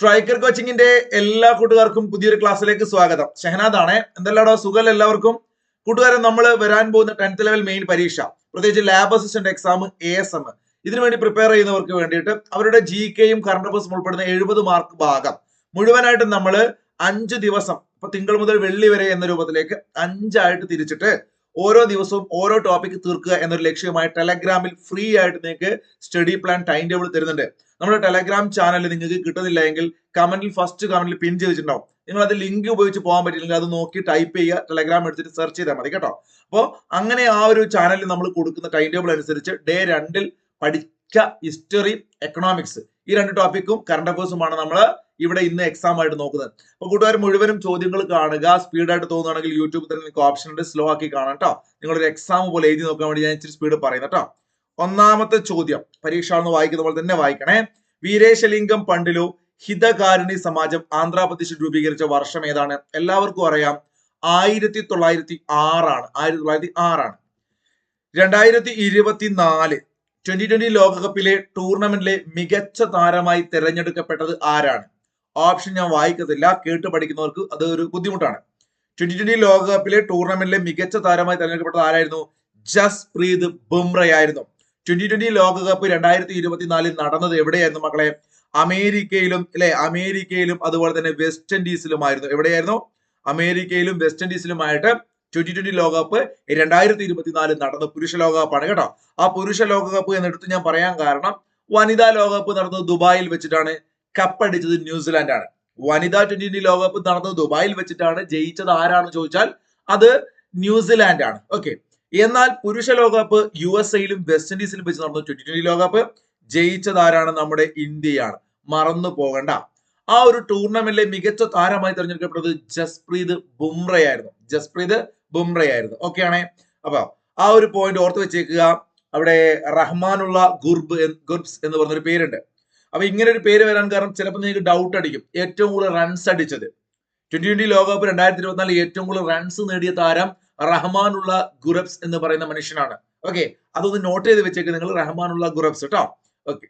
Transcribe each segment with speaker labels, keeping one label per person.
Speaker 1: Striker കോച്ചിങ്ങിന്റെ എല്ലാ കൂട്ടുകാർക്കും പുതിയൊരു ക്ലാസ്സിലേക്ക് സ്വാഗതം. ഷഹനാദ് ആണ്. എന്തെല്ലാടോ സുഖം എല്ലാവർക്കും? കൂട്ടുകാരൻ നമ്മൾ വരാൻ പോകുന്ന 10th ലെവൽ മെയിൻ പരീക്ഷ, പ്രത്യേകിച്ച് ലാബ് അസിസ്റ്റന്റ് എക്സാം ASM, ഇതിനുവേണ്ടി പ്രിപ്പയർ ചെയ്യുന്നവർക്ക് വേണ്ടിയിട്ട് അവരുടെ GKയും കറണ്ട് അഫയേഴ്സും ഉൾപ്പെടുന്ന 70 മാർക്ക് ഭാഗം മുഴുവനായിട്ടും നമ്മൾ 5 ദിവസം, ഇപ്പൊ തിങ്കൾ മുതൽ വെള്ളി വരെ എന്ന രൂപത്തിലേക്ക് 5 ആയിട്ട് തിരിച്ചിട്ട് ഓരോ ദിവസവും ഓരോ ടോപ്പിക് തീർക്കുക എന്നൊരു ലക്ഷ്യമായി ടെലഗ്രാമിൽ ഫ്രീ ആയിട്ട് നിങ്ങൾക്ക് സ്റ്റഡി പ്ലാൻ ടൈം ടേബിൾ തരുന്നുണ്ട്. നമ്മുടെ ടെലഗ്രാം ചാനൽ നിങ്ങൾക്ക് കിട്ടുന്നില്ല എങ്കിൽ ഫസ്റ്റ് കമന്റിൽ പിൻ ചെയ്തിട്ടുണ്ടാവും. നിങ്ങൾ അത് ലിങ്ക് ഉപയോഗിച്ച് പോകാൻ പറ്റില്ലെങ്കിൽ അത് നോക്കി ടൈപ്പ് ചെയ്യുക, ടെലഗ്രാം എടുത്തിട്ട് സെർച്ച് ചെയ്താൽ മതി കേട്ടോ. അപ്പോൾ അങ്ങനെ ആ ഒരു ചാനലിൽ നമ്മൾ കൊടുക്കുന്ന ടൈം ടേബിൾ അനുസരിച്ച് ഡേ 2 പഠിക്ക ഹിസ്റ്ററി, എക്കണോമിക്സ്, ഈ 2 ടോപ്പിക്കും കറണ്ട് അഫയേഴ്സുമാണ് നമ്മൾ ഇവിടെ ഇന്ന് എക്സാം ആയിട്ട് നോക്കുന്നത്. അപ്പൊ കൂട്ടുകാർ മുഴുവനും ചോദ്യങ്ങൾ കാണുക. സ്പീഡായിട്ട് തോന്നുകയാണെങ്കിൽ യൂട്യൂബിൽ തന്നെ നിങ്ങൾക്ക് ഓപ്ഷൻ ഉണ്ട്, സ്ലോ ആക്കി കാണാം കേട്ടോ. നിങ്ങളൊരു എക്സാം പോലെ എഴുതി നോക്കാൻ വേണ്ടി ഞാൻ ഇച്ചിരി സ്പീഡ് പറയുന്നത് കേട്ടോ. ഒന്നാമത്തെ ചോദ്യം പരീക്ഷ എന്ന് വായിക്കുന്ന പോലെ തന്നെ വായിക്കണേ. വീരേശലിംഗം പണ്ടിലു ഹിതകാരുണി സമാജം ആന്ധ്രാപ്രദേശിൽ രൂപീകരിച്ച വർഷം ഏതാണ്? എല്ലാവർക്കും അറിയാം, 1906 ആണ്. 1906 ആണ്. 2024 2020 ലോകകപ്പിലെ ടൂർണമെന്റിലെ മികച്ച താരമായി തിരഞ്ഞെടുക്കപ്പെട്ടത് ആരാണ്? ഓപ്ഷൻ ഞാൻ വായിക്കത്തില്ല, കേട്ട് പഠിക്കുന്നവർക്ക് അത് ഒരു ബുദ്ധിമുട്ടാണ്. 2020 ലോകകപ്പിലെ ടൂർണമെന്റിലെ മികച്ച താരമായി തിരഞ്ഞെടുക്കപ്പെട്ടത് ആരായിരുന്നു? ജസ്പ്രീത് ബുംറയായിരുന്നു. 2020 ലോകകപ്പ് 2024 നടന്നത് എവിടെയായിരുന്നു മക്കളെ? അമേരിക്കയിലും അമേരിക്കയിലും അതുപോലെ തന്നെ വെസ്റ്റ് ഇൻഡീസിലുമായിരുന്നു. എവിടെയായിരുന്നു? അമേരിക്കയിലും വെസ്റ്റ് ഇൻഡീസിലുമായിട്ട് 2020 ലോകകപ്പ് 2024 നടന്ന പുരുഷ ലോകകപ്പാണ് കേട്ടോ. ആ പുരുഷ ലോകകപ്പ് എന്നെടുത്ത് ഞാൻ പറയാൻ കാരണം, വനിതാ ലോകകപ്പ് നടന്നത് ദുബായിൽ വെച്ചിട്ടാണ്. കപ്പടിച്ചത് ന്യൂസിലാൻഡ് ആണ്. വനിതാ 2020 ലോകകപ്പ് നടന്നത് ദുബായിൽ വെച്ചിട്ടാണ്. ജയിച്ചത് ആരാണെന്ന് ചോദിച്ചാൽ അത് ന്യൂസിലാൻഡ് ആണ്. ഓക്കെ. എന്നാൽ പുരുഷ ലോകകപ്പ് USA-യിലും വെസ്റ്റ് ഇൻഡീസിലും വെച്ച് നടന്നു. 2020 ലോകകപ്പ് ജയിച്ചത് ആരാണ്? നമ്മുടെ ഇന്ത്യയാണ്. മറന്നു പോകണ്ട. ആ ഒരു ടൂർണമെന്റിലെ മികച്ച താരമായി തെരഞ്ഞെടുക്കപ്പെട്ടത് ജസ്പ്രീത് ബുംറയായിരുന്നു. ജസ്പ്രീത് ബുംറയായിരുന്നു. ഓക്കെ ആണേ. അപ്പൊ ആ ഒരു പോയിന്റ് ഓർത്ത് വെച്ചേക്കുക. അവിടെ റഹ്മാനുള്ള ഗുർബ്സ് എന്ന് പറഞ്ഞൊരു പേരുണ്ട്. അപ്പൊ ഇങ്ങനെ ഒരു പേര് വരാൻ കാരണം ചിലപ്പോൾ നിങ്ങൾക്ക് ഡൗട്ട് അടിക്കും. ഏറ്റവും കൂടുതൽ റൺസ് അടിച്ചത് 2020 ലോകകപ്പ് 2024 ഏറ്റവും കൂടുതൽ റൺസ് നേടിയ താരം റഹ്മാനുള്ള ഗുറബ്സ് എന്ന് പറയുന്ന മനുഷ്യനാണ്. ഓക്കെ, അതൊന്ന് നോട്ട് ചെയ്ത് വെച്ചേക്ക് നിങ്ങൾ, റഹ്മാനുള്ള ഗുറബ്സ് കേട്ടോ. ഓക്കെ,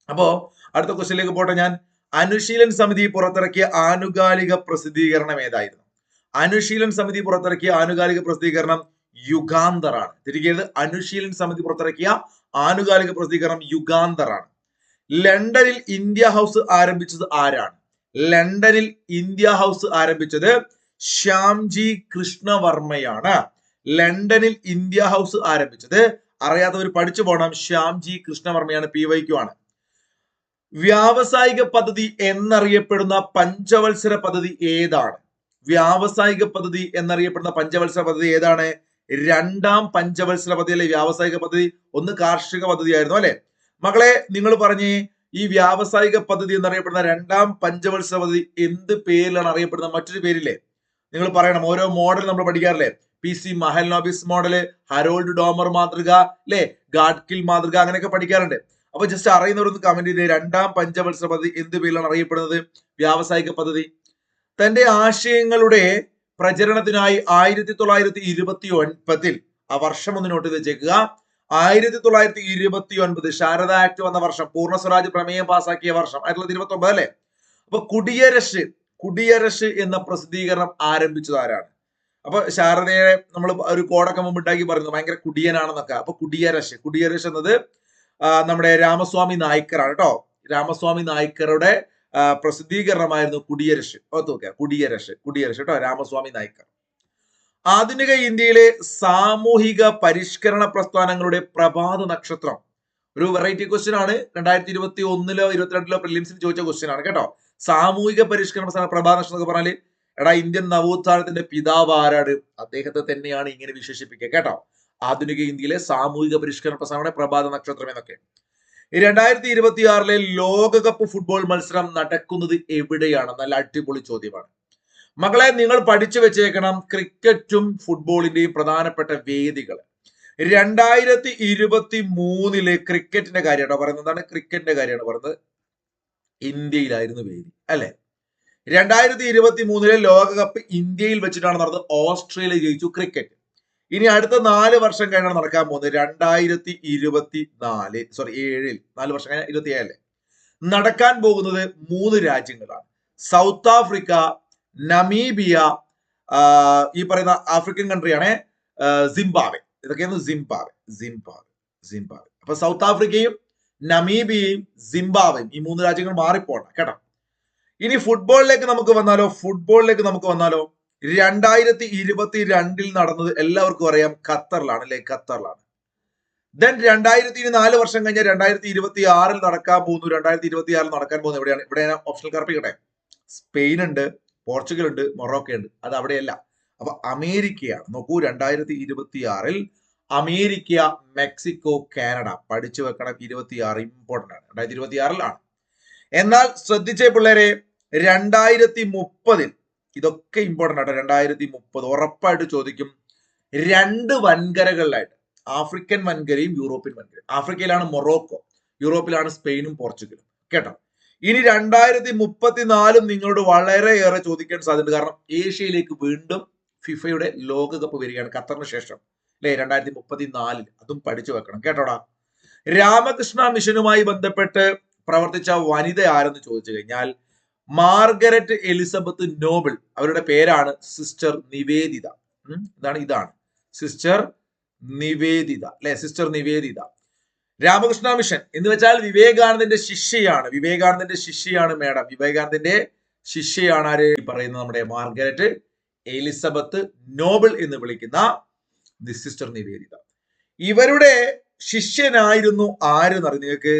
Speaker 1: അപ്പോ അടുത്ത ക്വസ്റ്റ്യനിലേക്ക് പോട്ടെ ഞാൻ. അനുശീലൻ സമിതി പുറത്തിറക്കിയ ആനുകാലിക പ്രസിദ്ധീകരണം ഏതായിരുന്നു? അനുശീലൻ സമിതി പുറത്തിറക്കിയ ആനുകാലിക പ്രസിദ്ധീകരണം യുഗാന്തർ ആണ്. തിരികെ അനുശീലൻ സമിതി പുറത്തിറക്കിയ ആനുകാലിക പ്രസിദ്ധീകരണം യുഗാന്തർ ആണ്. ലണ്ടനിൽ ഇന്ത്യ ഹൗസ് ആരംഭിച്ചത് ആരാണ്? ലണ്ടനിൽ ഇന്ത്യ ഹൗസ് ആരംഭിച്ചത് ശ്യാംജി കൃഷ്ണവർമ്മയാണ്. ലണ്ടനിൽ ഇന്ത്യ ഹൗസ് ആരംഭിച്ചത്, അറിയാത്തവർ പഠിച്ചു പോകണം, ശ്യാംജി കൃഷ്ണവർമ്മയാണ്. PYQ ആണ്. വ്യാവസായിക പദ്ധതി എന്നറിയപ്പെടുന്ന പഞ്ചവത്സര പദ്ധതി ഏതാണ്? വ്യാവസായിക പദ്ധതി എന്നറിയപ്പെടുന്ന പഞ്ചവത്സര പദ്ധതി ഏതാണ്? 2ാം പഞ്ചവത്സര പദ്ധതി അല്ലെ വ്യാവസായിക പദ്ധതി. ഒന്ന് കാർഷിക പദ്ധതി ആയിരുന്നു അല്ലെ മക്കളെ. നിങ്ങൾ പറഞ്ഞേ, ഈ വ്യാവസായിക പദ്ധതി എന്നറിയപ്പെടുന്ന 2ാം പഞ്ചവത്സര പദ്ധതി എന്ത് പേരിലാണ് അറിയപ്പെടുന്നത്? മറ്റൊരു പേരില്ലേ? നിങ്ങൾ പറയണം. ഓരോ മോഡൽ നമ്മൾ പഠിക്കാറില്ലേ? PC Mahalanobis model, Harold Domar മാതൃക, അല്ലെ ഗാഡ്കിൽ മാതൃക, അങ്ങനെയൊക്കെ പഠിക്കാറുണ്ട്. അപ്പൊ ജസ്റ്റ് അറിയുന്നവരൊന്ന് കമന്റ് ചെയ്ത്, 2ാം പഞ്ചവത്സര പദ്ധതി എന്ത് പേരിലാണ് അറിയപ്പെടുന്നത്? വ്യാവസായിക പദ്ധതി. തന്റെ ആശയങ്ങളുടെ പ്രചരണത്തിനായി 1929 ആ വർഷം ഒന്ന് നോട്ട് ചെയ്ത് വെച്ചേക്കുക. 1929 ശാരദ ആക്ട് വന്ന വർഷം, പൂർണ്ണ സ്വരാജ് പ്രമേയം പാസാക്കിയ വർഷം 1929 അല്ലെ. അപ്പൊ കുടിയരശ് എന്ന പ്രസിദ്ധീകരണം ആരംഭിച്ചത് ആരാണ്? അപ്പൊ ശാരദയെ നമ്മൾ ഒരു കോടൊക്കെ മുമ്പ് ഉണ്ടാക്കി പറയുന്നു, ഭയങ്കര കുടിയനാണെന്നൊക്കെ. അപ്പൊ കുടിയരശ് എന്നത് നമ്മുടെ രാമസ്വാമി നായ്ക്കറാണ് കേട്ടോ. രാമസ്വാമി നായ്ക്കറുടെ പ്രസിദ്ധീകരണമായിരുന്നു കുടിയരശ്. കുടിയരശ് കേട്ടോ, രാമസ്വാമി നായ്ക്കർ. ആധുനിക ഇന്ത്യയിലെ സാമൂഹിക പരിഷ്കരണ പ്രസ്ഥാനങ്ങളുടെ പ്രഭാത നക്ഷത്രം. ഒരു വെറൈറ്റി ക്വസ്റ്റ്യൻ ആണ്. 2021-ലോ 2022-ലോ പ്രിലിംസിൽ ചോദിച്ച ക്വസ്റ്റ്യൻ ആണ് കേട്ടോ. സാമൂഹിക പരിഷ്കരണ പ്രസ്ഥാന പ്രഭാത നക്ഷത്രം എന്നൊക്കെ പറഞ്ഞാൽ, എടാ ഇന്ത്യൻ നവോത്ഥാനത്തിന്റെ പിതാവ് ആരാണ്? അദ്ദേഹത്തെ തന്നെയാണ് ഇങ്ങനെ വിശേഷിപ്പിക്കുക കേട്ടോ. ആധുനിക ഇന്ത്യയിലെ സാമൂഹിക പരിഷ്കരണ പ്രസ്ഥാനങ്ങളുടെ പ്രഭാത നക്ഷത്രം എന്നൊക്കെ. 2026-ലെ ലോകകപ്പ് ഫുട്ബോൾ മത്സരം നടക്കുന്നത് എവിടെയാണ്? നല്ല അടിപൊളി ചോദ്യമാണ് മക്കളെ. നിങ്ങൾ പഠിച്ചു വെച്ചേക്കണം ക്രിക്കറ്റും ഫുട്ബോളിന്റെയും പ്രധാനപ്പെട്ട വേദികൾ. 2023-ലെ ക്രിക്കറ്റിന്റെ കാര്യമാണ് പറയുന്നത്. എന്താണ് ക്രിക്കറ്റിന്റെ കാര്യമാണ് പറയുന്നത്? ഇന്ത്യയിലായിരുന്നു വേദി അല്ലെ. 2023-ലെ ലോകകപ്പ് ഇന്ത്യയിൽ വെച്ചിട്ടാണ് നടന്നത്. ഓസ്ട്രേലിയ ജയിച്ചു ക്രിക്കറ്റ്. ഇനി അടുത്ത 4 വർഷം കഴിഞ്ഞാണ് നടക്കാൻ പോകുന്നത്. 2024 4 വർഷം കഴിഞ്ഞാൽ 27 അല്ലേ. നടക്കാൻ പോകുന്നത് 3 രാജ്യങ്ങളാണ്. സൗത്ത് ആഫ്രിക്ക, നമീബിയ, ഈ പറയുന്ന ആഫ്രിക്കൻ കൺട്രിയാണ് സിംബാബ്വെ. ഇതൊക്കെയാണ് സിംബാബ്വെ. അപ്പൊ സൗത്ത് ആഫ്രിക്കയും നമീബിയയും സിംബാബ്വെയും ഈ 3 രാജ്യങ്ങൾ മാറിപ്പോണം കേട്ടോ. ഇനി ഫുട്ബോളിലേക്ക് നമുക്ക് വന്നാലോ 2022 നടന്നത് എല്ലാവർക്കും അറിയാം, ഖത്തറിലാണ് അല്ലെ? ഖത്തറിലാണ്. ദെൻ 4 വർഷം കഴിഞ്ഞ 2026 നടക്കാൻ പോകുന്നു. എവിടെയാണ്? ഇവിടെ ഓപ്ഷണൽ കറപ്പിക്കട്ടെ. സ്പെയിൻ ഉണ്ട്, പോർച്ചുഗൽ ഉണ്ട്, മൊറോക്കോ ഉണ്ട്. അത് അവിടെയല്ല. അപ്പൊ അമേരിക്കയാണ്. നോക്കൂ, 2026 അമേരിക്ക, മെക്സിക്കോ, കാനഡ. പഠിച്ചു വെക്കണം. 26 ഇമ്പോർട്ടന്റ് ആണ്. 2026 എന്നാൽ ശ്രദ്ധിച്ചേ പിള്ളേരെ, 2030 ഇതൊക്കെ ഇമ്പോർട്ടന്റ് ആട്ടോ. 2030 ഉറപ്പായിട്ട് ചോദിക്കും. 2 വൻകരകളിലായിട്ട്, ആഫ്രിക്കൻ വൻകരയും യൂറോപ്യൻ വൻകരയും. ആഫ്രിക്കയിലാണ് മൊറോക്കോ, യൂറോപ്പിലാണ് സ്പെയിനും പോർച്ചുഗലും കേട്ടോ. ഇനി 2034 നിങ്ങളോട് വളരെയേറെ ചോദിക്കാൻ സാധ്യത. കാരണം ഏഷ്യയിലേക്ക് വീണ്ടും ഫിഫയുടെ ലോകകപ്പ് വരികയാണ് ഖത്തറിന് ശേഷം അല്ലെ? 2034 അതും പഠിച്ചു വെക്കണം കേട്ടോടാ. രാമകൃഷ്ണ മിഷനുമായി ബന്ധപ്പെട്ട് പ്രവർത്തിച്ച വനിത ആരെന്ന് ചോദിച്ചു കഴിഞ്ഞാൽ മാർഗരറ്റ് എലിസബത്ത് നോബിൾ. അവരുടെ പേരാണ് സിസ്റ്റർ നിവേദിത. ഇതാണ് സിസ്റ്റർ നിവേദിത അല്ലെ? സിസ്റ്റർ നിവേദിത. രാമകൃഷ്ണ മിഷൻ എന്ന് വെച്ചാൽ വിവേകാനന്ദന്റെ ശിഷ്യയാണ് മേഡം. വിവേകാനന്ദന്റെ ശിഷ്യയാണ് ആര്? പറയുന്നത് നമ്മുടെ മാർഗരറ്റ് എലിസബത്ത് നോബിൾ എന്ന് വിളിക്കുന്ന സിസ്റ്റർ നിവേദിത. ഇവരുടെ ശിഷ്യനായിരുന്നു ആരെന്നറിയാം നിങ്ങൾക്ക്?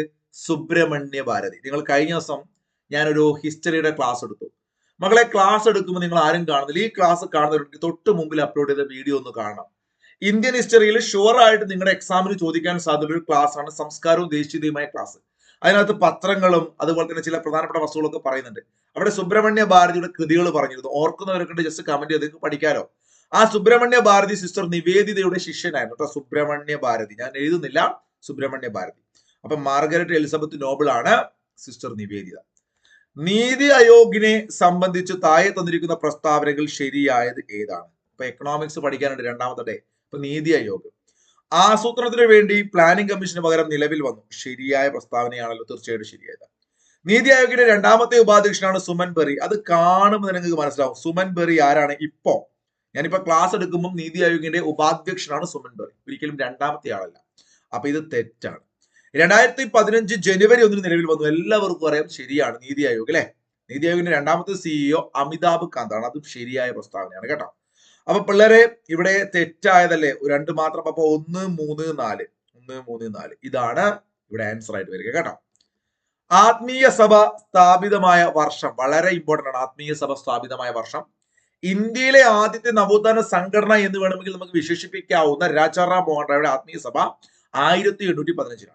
Speaker 1: സുബ്രഹ്മണ്യ ഭാരതി. നിങ്ങൾ കഴിഞ്ഞ ദിവസം ഞാനൊരു ഹിസ്റ്ററിയുടെ ക്ലാസ് എടുത്തു. മക്കളെ, ക്ലാസ് എടുക്കുമ്പോൾ നിങ്ങൾ ആരും കാണുന്നില്ല. ഈ ക്ലാസ് കാണുന്നവർക്ക് തൊട്ട് മുമ്പിൽ അപ്ലോഡ് ചെയ്ത വീഡിയോ ഒന്ന് കാണണം. ഇന്ത്യൻ ഹിസ്റ്ററിയിൽ ഷുവർ ആയിട്ട് നിങ്ങളുടെ എക്സാമിന് ചോദിക്കാൻ സാധ്യതയുള്ള ഒരു ക്ലാസ് ആണ് സംസ്കാരവും ദേശീയതയുമായ ക്ലാസ്. അതിനകത്ത് പത്രങ്ങളും അതുപോലെ തന്നെ ചില പ്രധാനപ്പെട്ട വസ്തുക്കളൊക്കെ പറയുന്നുണ്ട്. അവിടെ സുബ്രഹ്മണ്യ ഭാരതിയുടെ കൃതികൾ പറഞ്ഞിരുന്നു. ഓർക്കുന്നവരൊക്കെ ജസ്റ്റ് കമന്റ് ചെയ്ത് നിങ്ങൾക്ക് പഠിക്കാലോ. ആ സുബ്രഹ്മണ്യ ഭാരതി സിസ്റ്റർ നിവേദിതയുടെ ശിഷ്യനായിരുന്നു കേട്ടോ. സുബ്രഹ്മണ്യ ഭാരതി, ഞാൻ എഴുതുന്നില്ല, സുബ്രഹ്മണ്യ ഭാരതി. അപ്പൊ മാർഗരറ്റ് എലിസബത്ത് നോബിൾ ആണ് സിസ്റ്റർ നിവേദിത. നീതി ആയോഗിനെ സംബന്ധിച്ച് താഴെ തന്നിരിക്കുന്ന പ്രസ്താവനകൾ ശരിയായത് ഏതാണ്? ഇപ്പൊ എക്കണോമിക്സ് പഠിക്കാനുണ്ട് രണ്ടാമത്തെ ഡേ. ഇപ്പൊ നീതി ആയോഗ് ആസൂത്രണത്തിന് വേണ്ടി പ്ലാനിംഗ് കമ്മീഷന് പകരം നിലവിൽ വന്നു. ശരിയായ പ്രസ്താവനയാണല്ലോ, തീർച്ചയായിട്ടും ശരിയായത്. നീതി ആയോഗിന്റെ 2ാമത്തെ ഉപാധ്യക്ഷനാണ് സുമൻ ബെറി. അത് കാണുമ്പോൾ നിങ്ങൾക്ക് മനസ്സിലാവും സുമൻ ബെറി ആരാണ്. ഇപ്പോ ഞാനിപ്പോ ക്ലാസ് എടുക്കുമ്പോൾ നീതി ആയോഗിന്റെ ഉപാധ്യക്ഷനാണ് സുമൻ ബെറി, ഒരിക്കലും 2ാമത്തെ ആളല്ല. അപ്പൊ ഇത് തെറ്റാണ്. 2015 ജനുവരി 1 നിലവിൽ വന്നു. എല്ലാവർക്കും അറിയാം, ശരിയാണ്. നീതി ആയോഗ് അല്ലെ? നീതി ആയോഗിന്റെ 2ാമത്തെ CEO അമിതാഭ് കാന്ത് ആണ്. അതും ശരിയായ പ്രസ്താവനയാണ് കേട്ടോ. അപ്പൊ പിള്ളേരെ, ഇവിടെ തെറ്റായതല്ലേ 2 മാത്രം. അപ്പൊ 1, 3, 4 ഇതാണ് ഇവിടെ ആൻസർ ആയിട്ട് വരിക കേട്ടോ. ആത്മീയ സഭ സ്ഥാപിതമായ വർഷം വളരെ ഇമ്പോർട്ടന്റ് ആണ്. ആത്മീയ സഭ സ്ഥാപിതമായ വർഷം. ഇന്ത്യയിലെ ആദ്യത്തെ നവോത്ഥാന സംഘടന എന്ന് വേണമെങ്കിൽ നമുക്ക് വിശേഷിപ്പിക്കാവുന്ന രാജാറാം മോഹൻ റായുടെ ആത്മീയ സഭ 1815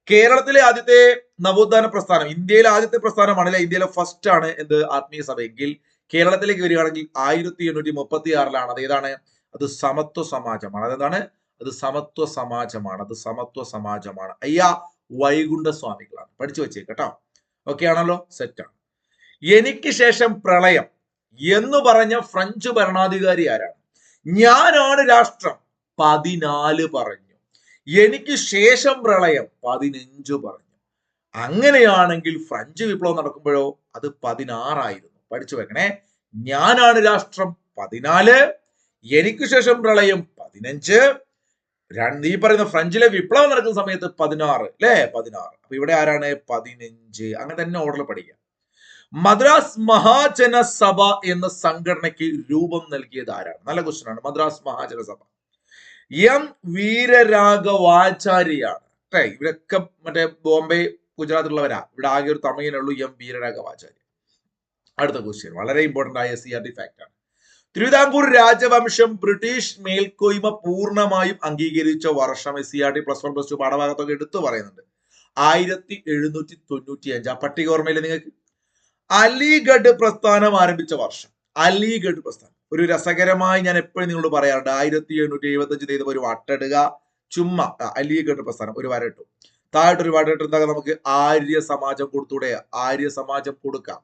Speaker 1: കേരളത്തിലെ ആദ്യത്തെ നവോത്ഥാന പ്രസ്ഥാനം, ഇന്ത്യയിലെ ആദ്യത്തെ പ്രസ്ഥാനമാണ് അല്ലെ? ഇന്ത്യയിലെ ഫസ്റ്റ് ആണ് എന്ത്? ആത്മീയ സഭ. എങ്കിൽ കേരളത്തിലേക്ക് വരികയാണെങ്കിൽ 1836 അത് ഏതാണ്? അത് സമത്വ സമാജമാണ്. അതെന്താണ്? അത് സമത്വ സമാജമാണ്. അയ്യാ വൈകുണ്ഠ സ്വാമികളാണ്. പഠിച്ചു വെച്ചേക്കട്ടോ. ഓക്കെ ആണല്ലോ? സെറ്റാണ്. എനിക്ക് ശേഷം പ്രളയം എന്ന് പറഞ്ഞ ഫ്രഞ്ച് ഭരണാധികാരി ആരാണ്? ഞാനാണ് രാഷ്ട്രം 14 പറഞ്ഞു. എനിക്ക് ശേഷം പ്രളയം 15 പറഞ്ഞു. അങ്ങനെയാണെങ്കിൽ ഫ്രഞ്ച് വിപ്ലവം നടക്കുമ്പോഴോ അത് 16 ആയിരുന്നു. പഠിച്ചു വെക്കണേ. ഞാനാണ് രാഷ്ട്രം 14, എനിക്ക് ശേഷം പ്രളയം 15, ഈ പറയുന്ന ഫ്രഞ്ചിലെ വിപ്ലവം നടക്കുന്ന സമയത്ത് 16 അല്ലെ? 16. അപ്പൊ ഇവിടെ ആരാണ്? 15. അങ്ങനെ തന്നെ ഓർഡറിൽ പഠിക്കാം. മദ്രാസ് മഹാജന സഭ എന്ന സംഘടനയ്ക്ക് രൂപം നൽകിയത് ആരാണ്? നല്ല ക്വസ്റ്റ്യൻ ആണ്. മദ്രാസ് മഹാജന സഭ എം വീരരാഘവാചാര്യാണ്. ഇവരൊക്കെ മറ്റേ ബോംബെ ഗുജറാത്തിലുള്ളവരാ. ഇവിടെ ആകെ ഒരു തമിഴനുള്ളൂ, എം വീരരാഘവാചാര്യ. അടുത്ത ക്വസ്റ്റ്യൻ വളരെ ഇമ്പോർട്ടന്റ് ആയ CRT ഫാക്ട് ആണ്. തിരുവിതാംകൂർ രാജവംശം ബ്രിട്ടീഷ് മേൽക്കോയ്മ പൂർണ്ണമായും അംഗീകരിച്ച വർഷം CRT +1 +2 പാഠഭാഗത്തൊക്കെ എടുത്തു പറയുന്നുണ്ട്. 1795. ആ പട്ടിക ഓർമ്മയില്ല നിങ്ങൾക്ക്? അലിഗഡ് പ്രസ്ഥാനം ആരംഭിച്ച വർഷം. അലിഗഡ് പ്രസ്ഥാനം ഒരു രസകരമായി ഞാൻ എപ്പോഴും നിങ്ങളോട് പറയാറുണ്ട്. 1775 ചെയ്തപ്പോൾ ഒരു വട്ടെടുക, ചുമ്മാ അലിഗഡ് പ്രസ്ഥാനം ഒരു വരട്ടു. താഴോട്ടൊരു വരട്ട് എന്താ? നമുക്ക് ആര്യ സമാജം കൊടുത്തൂടെ? ആര്യ സമാജം കൊടുക്കാം.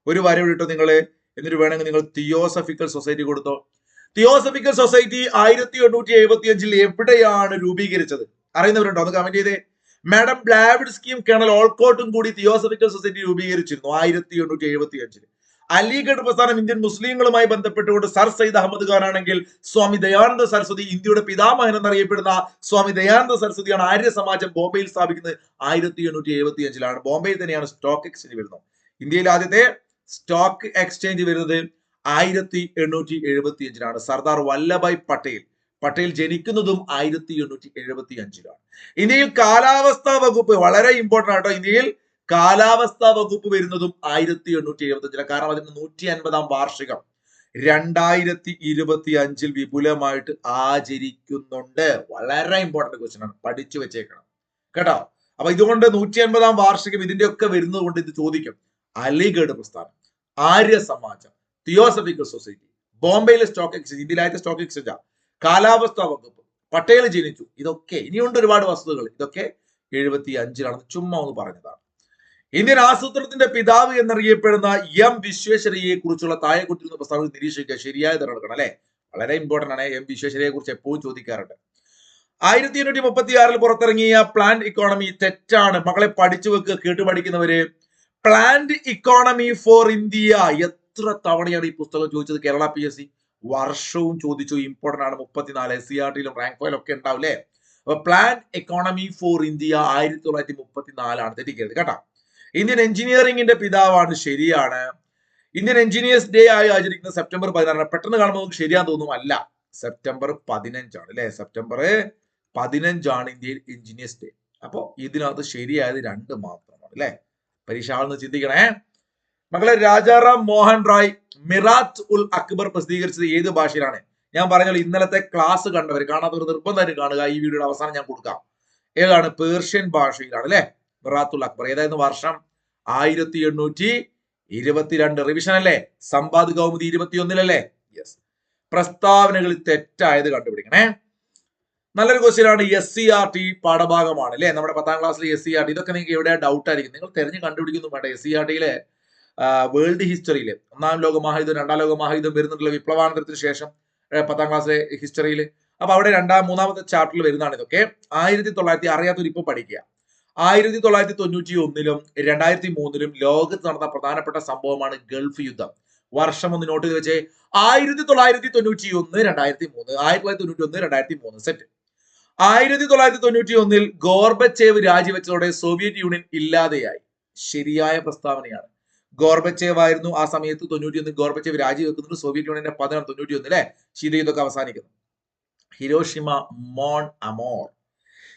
Speaker 1: ഒരു വര ഇട്ടോ നിങ്ങള്. എന്നിട്ട് വേണമെങ്കിൽ നിങ്ങൾ തിയോസഫിക്കൽ സൊസൈറ്റി കൊടുത്തോ. തിയോസഫിക്കൽ സൊസൈറ്റി 1875 എവിടെയാണ് രൂപീകരിച്ചത്? അറിയുന്നവരുണ്ടോ? ഒന്ന് കമന്റ് ചെയ്തേ. മാഡം ബ്ലാവിഡ്സ്കിയും കേണൽ ഓൾക്കോട്ടും കൂടി തിയോസഫിക്കൽ സൊസൈറ്റി രൂപീകരിച്ചിരുന്നു 1875. അലിഗഡ് പ്രസ്ഥാനം ഇന്ത്യൻ മുസ്ലിങ്ങളുമായി ബന്ധപ്പെട്ടുകൊണ്ട് സർ സയ്യിദ് അഹമ്മദ് ഖാൻ ആണെങ്കിൽ സ്വാമി ദയാനന്ദ സരസ്വതി, ഇന്ത്യയുടെ പിതാമഹൻ എന്നറിയപ്പെടുന്ന സ്വാമി ദയാനന്ദ സരസ്വതിയാണ് ആര്യ സമാജം ബോംബെയിൽ സ്ഥാപിക്കുന്നത് 1875. ബോംബെയിൽ തന്നെയാണ് സ്റ്റോക്ക് എക്സ്ചേഞ്ച് വരുന്നത്. ഇന്ത്യയിൽ ആദ്യത്തെ സ്റ്റോക്ക് എക്സ്ചേഞ്ച് വരുന്നത് 1875. സർദാർ വല്ലഭായ് പട്ടേൽ ജനിക്കുന്നതും 1875. ഇന്ത്യയിൽ കാലാവസ്ഥാ വകുപ്പ് വളരെ ഇമ്പോർട്ടന്റ് ആട്ടോ. ഇന്ത്യയിൽ കാലാവസ്ഥാ വകുപ്പ് വരുന്നതും 1875. കാരണം അതിന്റെ 150-ാം വാർഷികം 2025 വിപുലമായിട്ട് ആചരിക്കുന്നുണ്ട്. വളരെ ഇമ്പോർട്ടന്റ് ക്വസ്റ്റ്യൻ ആണ്, പഠിച്ചു വെച്ചേക്കണം കേട്ടോ. അപ്പൊ ഇതുകൊണ്ട് 150-ാം വാർഷികം ഇതിന്റെ ഒക്കെ വരുന്നത് കൊണ്ട് ഇത് ചോദിക്കും. അലിഗഡ് പ്രസ്ഥാനം, ആര്യ സമാജം, തിയോസഫിക്കൽ സൊസൈറ്റി, ബോംബെയിലെ സ്റ്റോക്ക് എക്സ്ചേഞ്ച്, ഇന്ത്യയിലായിട്ട് സ്റ്റോക്ക് എക്സ്ചേഞ്ച്, കാലാവസ്ഥാ വകുപ്പ്, പട്ടേൽ ജനിച്ചു, ഇതൊക്കെ ഇനിയുണ്ട് ഒരുപാട് വസ്തുതകൾ. ഇതൊക്കെ 75-ലാണെന്ന് ചുമ്മാ ഒന്ന് പറഞ്ഞതാണ്. ഇന്ത്യൻ ആസൂത്രണത്തിന്റെ പിതാവ് എന്നറിയപ്പെടുന്ന എം വിശ്വേശ്വരയ്യയെ കുറിച്ചുള്ള താഴെ കൊടുത്തിരുന്ന പ്രസ്താവന നിരീക്ഷിക്കുക. ശരിയായ തിരഞ്ഞെടുക്കണം അല്ലെ, വളരെ ഇമ്പോർട്ടന്റ് ആണ്. എം വിശ്വേശ്വരയ്യയെ കുറിച്ച് എപ്പോഴും ചോദിക്കാറുണ്ട്. 1836 പുറത്തിറങ്ങിയ പ്ലാന്റ് ഇക്കോണമി തെറ്റാണ്. മക്കളെ പഠിച്ചു വെക്കുക, കേട്ടു പഠിക്കുന്നവര്. പ്ലാന്റ് ഇക്കോണമി ഫോർ ഇന്ത്യ എത്ര തവണയാണ് ഈ പുസ്തകം ചോദിച്ചത് കേരള PSC? വർഷവും ചോദിച്ചു. ഇമ്പോർട്ടന്റ് ആണ്. 34 SCRT-യിലും റാങ്ക് ഫയലും ഒക്കെ ഉണ്ടാവും അല്ലെ. അപ്പൊ പ്ലാന്റ് എക്കോണമി ഫോർ ഇന്ത്യ 1934 തെറ്റിക്കരുത് കേട്ടോ. ഇന്ത്യൻ എഞ്ചിനീയറിംഗിന്റെ പിതാവാണ്, ശരിയാണ്. ഇന്ത്യൻ എഞ്ചിനീയേഴ്സ് ഡേ ആയി ആചരിക്കുന്നത് സെപ്റ്റംബർ 16. പെട്ടെന്ന് കാണുമ്പോൾ നമുക്ക് ശരിയാന്ന് തോന്നും, അല്ല, സെപ്റ്റംബർ 15 അല്ലെ. സെപ്റ്റംബർ 15 ഇന്ത്യയിൽ എഞ്ചിനീയേഴ്സ് ഡേ. അപ്പൊ ഇതിനകത്ത് ശരിയായത് 2 മാത്രമാണ് അല്ലെ. പരീക്ഷ ആളെന്ന് ചിന്തിക്കണേ മക്കളെ. രാജാറാം മോഹൻ റായ് മിറാത്ത് ഉൽ അക്ബർ പ്രസിദ്ധീകരിച്ചത് ഏത് ഭാഷയിലാണ്? ഞാൻ പറഞ്ഞല്ലോ, ഇന്നലത്തെ ക്ലാസ് കണ്ടവർ, കാണാത്തവർ നിർബന്ധമായിട്ട് കാണുക. ഈ വീഡിയോയുടെ അവസാനം ഞാൻ കൊടുക്കാം. ഏതാണ്? പേർഷ്യൻ ഭാഷയിലാണ് അല്ലെ. മിറാത്ത് ഉൽ അക്ബർ. ഏതായിരുന്നു വർഷം? 1822. റിവിഷൻ അല്ലേ. സമ്പാദ് കൗമുദി 21-ലല്ലേ. യെസ്. പ്രസ്താവനകളിൽ തെറ്റായത് കണ്ടുപിടിക്കണേ. നല്ലൊരു ക്വസ്റ്റ്യൻ ആണ്. SCRT പാഠഭാഗമാണ് അല്ലെ. നമ്മുടെ 10ാം ക്ലാസ്സിലെ SCRT. ഇതൊക്കെ നിങ്ങൾക്ക് എവിടെയാ ഡൗട്ട് ആയിരിക്കും, നിങ്ങൾ തെരഞ്ഞു കണ്ടുപിടിക്കുന്നു വേണ്ട. SCRT-യിലെ വേൾഡ് ഹിസ്റ്ററിയില് 1-ാം ലോക മഹായുദ്ധം 2-ാം ലോക മഹായുദ്ധം വരുന്നുണ്ടല്ലോ, വിപ്ലവാനന്തരത്തിന് ശേഷം 10ാം ക്ലാസ്സിലെ ഹിസ്റ്ററിയിൽ. അപ്പൊ അവിടെ 2-3-ാമത്തെ ചാപ്റ്ററിൽ വരുന്നതാണ് ഇതൊക്കെ. 1900 അറിയാത്തവർ ഇപ്പൊ പഠിക്കുക. 1991-ലും 2003-ലും ലോകത്ത് നടന്ന പ്രധാനപ്പെട്ട സംഭവമാണ് ഗൾഫ് യുദ്ധം. വർഷം ഒന്ന് നോട്ട് ചെയ്ത് വെച്ചേ. 1991, 2003. 1991, 2003 സെറ്റ്. 1991-ൽ ഗോർബച്ചേവ് രാജിവെച്ചതോടെ സോവിയറ്റ് യൂണിയൻ ഇല്ലാതെയായി. ശരിയായ പ്രസ്താവനയാണ്. ഗോർബച്ചേവ് ആയിരുന്നു ആ സമയത്ത്. 91 ഗോർബച്ചേവ് രാജിവെക്കുന്നത്. സോവിയറ്റ് യൂണിയന്റെ 91 അല്ലെ. ശീതയുദ്ധമൊക്കെ അവസാനിക്കുന്നു. ഹിരോഷിമ മോൺ അമോർ.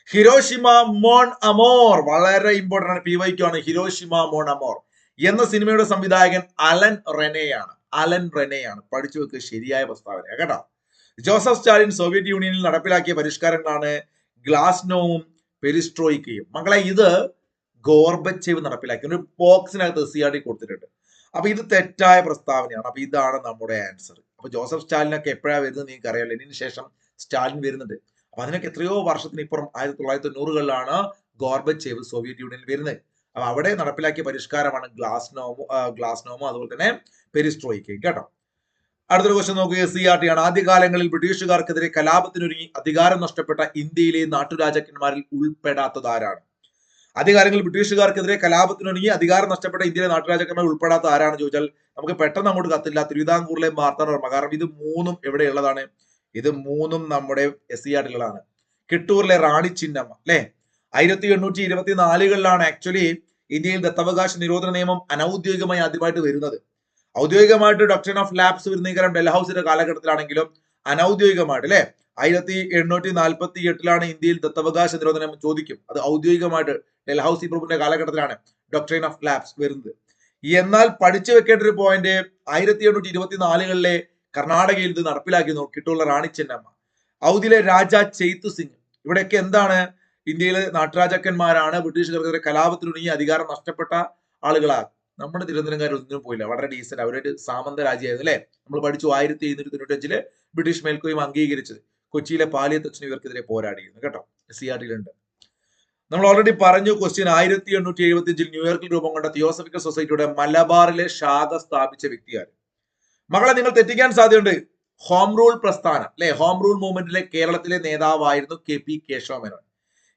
Speaker 1: ഹിരോഷിമ മോൺ അമോർ വളരെ ഇമ്പോർട്ടന്റ് ആണ്. PYQ ആണ്. ഹിരോഷിമ മോൺ അമോർ എന്ന സിനിമയുടെ സംവിധായകൻ അലൻ റെനെയാണ്. പഠിച്ചു വെക്കുക, ശരിയായ പ്രസ്താവന കേട്ടോ. ജോസഫ് സ്റ്റാലിൻ സോവിയറ്റ് യൂണിയനിൽ നടപ്പിലാക്കിയ പരിഷ്കാരങ്ങളാണ് ഗ്ലാസ്നോവും പെരിസ്ട്രോയിക്കയും. മക്കളെ, ഇത് ഗോർബച്ചേവ് നടപ്പിലാക്കി. ഒരു ബോക്സിനകത്ത് SCRT കൊടുത്തിട്ടുണ്ട്. അപ്പൊ ഇത് തെറ്റായ പ്രസ്താവനയാണ്. അപ്പൊ ഇതാണ് നമ്മുടെ ആൻസർ. അപ്പൊ ജോസഫ് സ്റ്റാലിനൊക്കെ എപ്പോഴാണ് വരുന്നത് നിങ്ങൾക്ക് അറിയാം. ലെനിന് ശേഷം സ്റ്റാലിൻ വരുന്നുണ്ട്. അപ്പൊ അതിനൊക്കെ എത്രയോ വർഷത്തിന് ഇപ്പുറം 1990-കളിലാണ് ഗോർബച്ചേവ് സോവിയറ്റ് യൂണിയനിൽ വരുന്നത്. അപ്പൊ അവിടെ നടപ്പിലാക്കിയ പരിഷ്കാരമാണ് ഗ്ലാസ്നോമോ അതുപോലെ തന്നെ പെരിസ്ട്രോയിക്കയും കേട്ടോ. അടുത്തൊരു ക്വസ്റ്റ്യൻ നോക്കുക. SCRT ആണ്. ആദ്യകാലങ്ങളിൽ ബ്രിട്ടീഷുകാർക്കെതിരെ കലാപത്തിനൊരുങ്ങി അധികാരം നഷ്ടപ്പെട്ട ഇന്ത്യയിലെ നാട്ടുരാജാക്കന്മാരിൽ ഉൾപ്പെടാത്തത് ആരാണ്? ആദ്യകാലങ്ങളിൽ ബ്രിട്ടീഷുകാർക്കെതിരെ കലാപത്തിനൊരുങ്ങി അധികാരം നഷ്ടപ്പെട്ട ഇന്ത്യയിലെ നാട്ടുരാജാക്കന്മാർ ഉൾപ്പെടാത്ത ആരാണെന്ന് ചോദിച്ചാൽ നമുക്ക് പെട്ടെന്ന് അങ്ങോട്ട് കത്തില്ല. തിരുവിതാംകൂറിലെ മാർത്താണ്ഡവർമ്മ. കാരണം ഇത് 3 എവിടെയുള്ളതാണ്? ഇത് 3 നമ്മുടെ SCRT-കളാണ്. കിട്ടൂരിലെ റാണി ചിന്നമ്മ അല്ലെ. 1824-കളിലാണ് ആക്ച്വലി ഇന്ത്യയിൽ ദത്തവകാശ നിരോധന നിയമം അനൌദ്യോഗികമായി ആദ്യമായിട്ട് വരുന്നത്. ഔദ്യോഗികമായിട്ട് ഡോക്ട്രിൻ ഓഫ് ലാപ്സ് വരുന്നീകരം ഡൽഹൌസിന്റെ കാലഘട്ടത്തിലാണെങ്കിലും അനൌദ്യോഗികമായിട്ട് അല്ലെ 1848-ലാണ് ഇന്ത്യയിൽ ദത്തവകാശ നിരോധനം ചോദിക്കും. അത് ഔദ്യോഗികമായിട്ട് ഡൽഹൌസി പ്രഭുവിന്റെ കാലഘട്ടത്തിലാണ് ഡോക്ട്രിൻ ഓഫ് ലാപ്സ് വരുന്നത്. എന്നാൽ പഠിച്ചു വെക്കേണ്ട ഒരു പോയിന്റ്, 1824-കളിലെ കർണാടകയിൽ ഇത് നടപ്പിലാക്കി നോക്കിയിട്ടുള്ള റാണി ചെന്നമ്മ, ഔദിലെ രാജ ചെയ്തു സിംഗ്. ഇവിടെയൊക്കെ എന്താണ്? ഇന്ത്യയിലെ നാട്ടുരാജാക്കന്മാരാണ്. ബ്രിട്ടീഷുകാർക്കെതിരെ കലാപത്തിനൊരുങ്ങി അധികാരം നഷ്ടപ്പെട്ട ആളുകളാണ്. നമ്മുടെ തിരുവനന്തപുരംകാർ ഒന്നിനും പോയില്ല. വളരെ ഡീസന്റ്. അവരൊരു സാമന്ത രാജ്യമായിരുന്നു അല്ലെ. നമ്മൾ പഠിച്ചു 1795-ൽ ബ്രിട്ടീഷ് മേൽക്കോയ്മ അംഗീകരിച്ചത്. കൊച്ചിയിലെ പാലിയത്തച്ഛൻ ഇവർക്കെതിരെ പോരാടിയിരുന്നു കേട്ടോ. SCRT-യിലുണ്ട്. നമ്മൾ ഓൾറെഡി പറഞ്ഞു ക്വസ്റ്റ്യൻ. 1875-ൽ ന്യൂയോർക്കിൽ രൂപം കൊണ്ട തിയോസഫിക്കൽ സൊസൈറ്റിയുടെ മലബാറിലെ ശാഖ സ്ഥാപിച്ച വ്യക്തിയാണ്. മകളെ, നിങ്ങൾ തെറ്റിക്കാൻ സാധ്യതയുണ്ട്. ഹോം റൂൾ പ്രസ്ഥാനം അല്ലെ, ഹോം റൂൾ മൂവ്മെന്റിലെ കേരളത്തിലെ നേതാവായിരുന്നു KP കേശവമേനോൻ.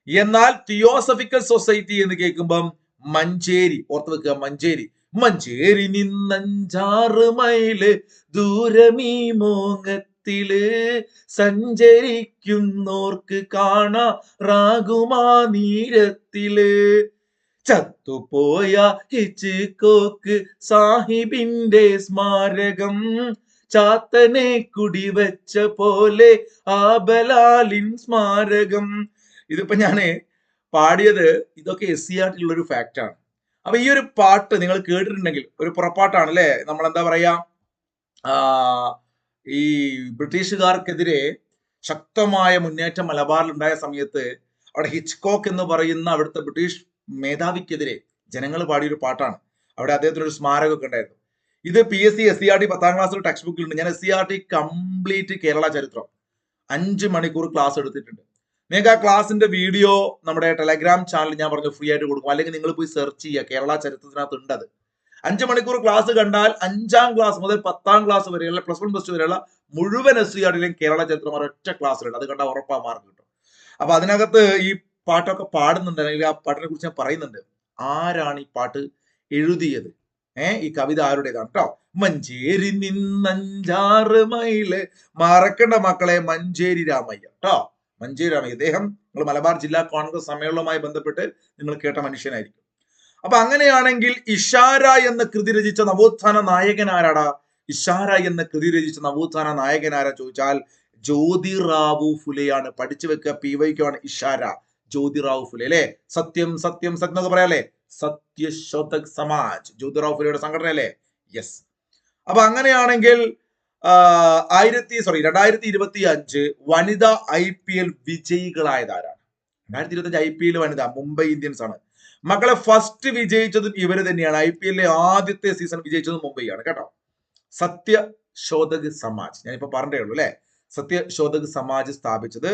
Speaker 1: എന്നാൽ തിയോസഫിക്കൽ സൊസൈറ്റി എന്ന് കേൾക്കുമ്പം മഞ്ചേരി, ഓർത്ത് വെക്കുക, മഞ്ചേരി. മഞ്ചേരി നിന്നഞ്ചാറ് മൈല് ദൂരമീ മോങ്ങത്തില് സഞ്ചരിക്കുന്നോർക്ക് കാണാറാകുമാ നീരത്തില് ചത്തുപോയ ഹിച്ച്കോക്ക് സാഹിബിന്റെ സ്മാരകം ചാത്തനെ കുടിവെച്ച പോലെ ആബലാലിൻ സ്മാരകം. ഇതിപ്പോ ഞാന് പാടിയത് ഇതൊക്കെ SCERT ഒരു ഫാക്റ്റ് ആണ്. അപ്പൊ ഈ ഒരു പാട്ട് നിങ്ങൾ കേട്ടിട്ടുണ്ടെങ്കിൽ ഒരു പുറപ്പാട്ടാണ് അല്ലെ. നമ്മൾ എന്താ പറയാ, ഈ ബ്രിട്ടീഷുകാർക്കെതിരെ ശക്തമായ മുന്നേറ്റം മലബാറിൽ ഉണ്ടായ സമയത്ത് അവിടെ ഹിച്ച്കോക്ക് എന്ന് പറയുന്ന അവിടുത്തെ ബ്രിട്ടീഷ് മേധാവിക്കെതിരെ ജനങ്ങൾ പാടിയൊരു പാട്ടാണ്. അവിടെ അദ്ദേഹത്തിന് ഒരു സ്മാരകമൊക്കെ ഉണ്ടായിരുന്നു. ഇത് PSC SCERT 10ാം ക്ലാസ്സിൽ ടെക്സ്റ്റ് ബുക്കിലുണ്ട്. ഞാൻ SCERT കംപ്ലീറ്റ് കേരള ചരിത്രം 5 മണിക്കൂർ ക്ലാസ് എടുത്തിട്ടുണ്ട്. നിങ്ങൾക്ക് ആ ക്ലാസിന്റെ വീഡിയോ നമ്മുടെ ടെലഗ്രാം ചാനൽ ഞാൻ പറഞ്ഞു ഫ്രീ ആയിട്ട് കൊടുക്കും. അല്ലെങ്കിൽ നിങ്ങൾ പോയി സെർച്ച് ചെയ്യുക, കേരള ചരിത്രത്തിനകത്ത് ഉണ്ട് അത്. 5 മണിക്കൂർ ക്ലാസ് കണ്ടാൽ 5ാം ക്ലാസ് മുതൽ 10ാം ക്ലാസ് വരെയുള്ള +1 +2 വരെയുള്ള മുഴുവൻ SCERTയിലെയും കേരള ചരിത്രം ഒരൊറ്റ ക്ലാസ്സിലുണ്ട്. അത് കണ്ടാൽ ഉറപ്പാ മാർക്ക് കിട്ടും. അപ്പൊ അതിനകത്ത് ഈ പാട്ടൊക്കെ പാടുന്നുണ്ട്, അല്ലെങ്കിൽ ആ പാട്ടിനെ കുറിച്ച് ഞാൻ പറയുന്നുണ്ട്. ആരാണ് ഈ പാട്ട് എഴുതിയത്, ഈ കവിത ആരുടേതാണ് കേട്ടോ. മഞ്ചേരി നിന്നഞ്ചാറ് മൈല്, മറക്കണ്ട മക്കളെ, മഞ്ചേരി രാമയ്യ കേട്ടോ. മഞ്ചേരി രാമയ്യ ഇദ്ദേഹം നിങ്ങൾ മലബാർ ജില്ലാ കോൺഗ്രസ് സമ്മേളനവുമായി ബന്ധപ്പെട്ട് നിങ്ങൾ കേട്ട മനുഷ്യനായിരിക്കും. അപ്പൊ അങ്ങനെയാണെങ്കിൽ ഇഷാര എന്ന കൃതി രചിച്ച നവോത്ഥാന നായകൻ ആരാടാ? ഇഷാര എന്ന കൃതി രചിച്ച നവോത്ഥാന നായകൻ ആരാ ചോദിച്ചാൽ ജ്യോതിറാവു ഫുലെയാണ്. പഠിച്ചു വെക്കുക, PYQ ആണ് ഇഷാര. ജ്യോതിറാവു ഫുലെ അല്ലെ. സത്യം സത്യം സത്യം എന്നൊക്കെ പറയാല്ലേ, സത്യശോധക് സമാജ് ജ്യോതിറാവു ഫുലെയുടെ സംഘടന അല്ലേ. യെസ്. അപ്പൊ അങ്ങനെയാണെങ്കിൽ 2025 വനിതാ IPL വിജയികളായത് ആരാണ്? 2025 IPL വനിത മുംബൈ ഇന്ത്യൻസ് ആണ് മക്കളെ. ഫസ്റ്റ് വിജയിച്ചതും ഇവര് തന്നെയാണ്. IPL ആദ്യത്തെ സീസൺ വിജയിച്ചതും മുംബൈ ആണ് കേട്ടോ. സത്യശോധക് സമാജ് ഞാനിപ്പോ പറഞ്ഞേ ഉള്ളൂ അല്ലെ. സത്യശോധക് സമാജ് സ്ഥാപിച്ചത്